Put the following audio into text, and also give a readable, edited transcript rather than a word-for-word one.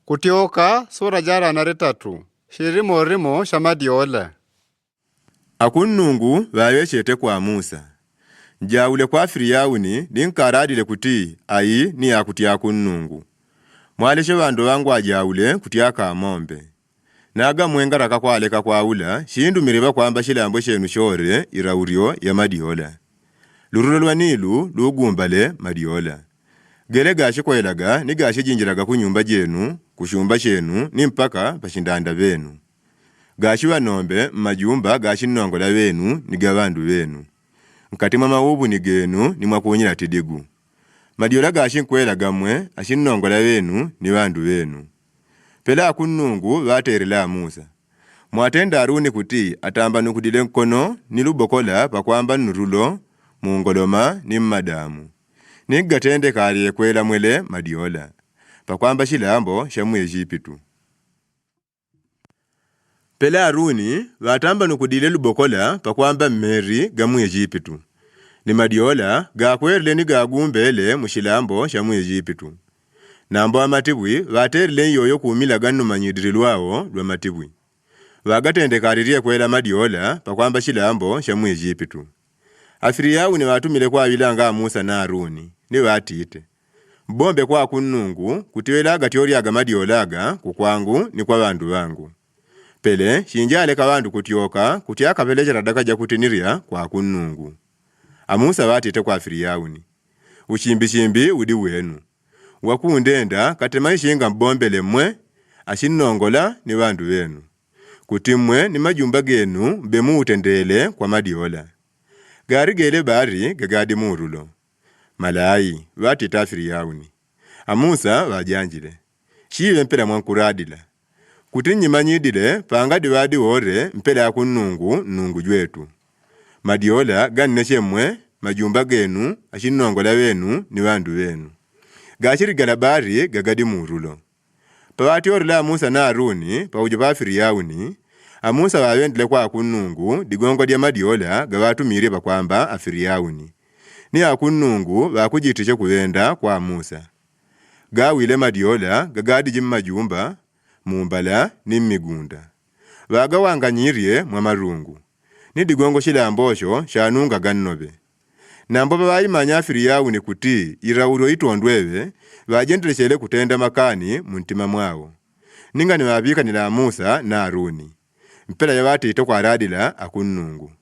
Kutioka sura jara na ritatu. Shirimo rimo shamadiola. Akunnungu vayeshete kwa Musa. Jaule kwa Firiyauni linkaradile kuti ayi ni akutia akunnungu. Mwaleshe bandu wangu ajaule kutia kamombe. Naga mwengaraka kwa aleka kwa ula, shindu miriba kwamba shilambo shenu shore iraurio ya madiola. Lurulo lwa Nilu lugumbale madiola. Gele gashi kwa elaga ni gashi jinjiraga kunyumba jenu, kushumba shenu, ni mpaka pashindanda benu. Gashi wanombe majumba gashi nnongola benu ni gabandu benu. Mkatima maubu ni genu ni mwakuonyela tidigu. Madiola gashi nkwela gamwe ashinnongola benu ni bandu benu. Pela akunnungu baterela Musa. Mwatenda Aruni kuti atamba nukudile nkono ni lubokola pakwamba nurulo, muungoloma ni mmadamu. Nigatende kali kwela mwele madiola. Pakwamba shilambo shamu Ejipitu. Pela Aruni batamba nukudile lubokola pakwamba mmeri gamu Ejipitu. Ni madiola gakwerle ni gagumbele mushilambo shamu Ejipitu. Nambo amatibwi baterle yoyo kumila ganu manyidirilwao lwa matibwi. Bagatende karirie kwela madiola pakwamba shilambo shamu Ejipitu. Afiriyauni batumile kwa bilanga Musa na Aruni ni batite. Bombe kwa akunnungu kutiwela gatiori aga madiolaga kukwangu ni kwa bandu bangu. Pele shinjale ka bandu kutioka kutiaka pelejera dakaja kutiniria kwa akunnungu. Amusa batite kwa Afiriyauni. Ushimbi udi wenu. Wakundenda katemaishinga mbombele mwe ashinnongola ni bandu benu. Kutimwe ni majumba genu mbemu utendele kwa madiola. Gari gele bari gagadi murulo. Malai batita Afiriyauni. Amusa bajanjile. Shiwe mpela mwankuradila. Kutinyi manyidile pangadi wadi wore mpela akunnungu nungu jwetu. Madiola ganneshe mwe majumba genu ashinnongola benu ni bandu benu. Gashiri galabari gagadi murulo. Pawati orila Musa na Aruni paujo pa Afiriyauni. Amusa wawendile kwa akunnungu digongo dia madiola gawatumire bakwamba Afiriyauni. Ni akunnungu bakujitishe kuwenda kwa Musa. Gawile madiola gagadi jimmajumba mumbala ni migunda. Bagawanganyirye mwamarungu. Ni digongo shilambosho shanunga gannobe. Nambo bayimanya Afiriyauni kuti irauro itondwewe bajendeleshele kutenda makani muntima mwawo. Ninga ni babika nila Musa na Aruni. Mpela yawati ito kwa radila akunnungu.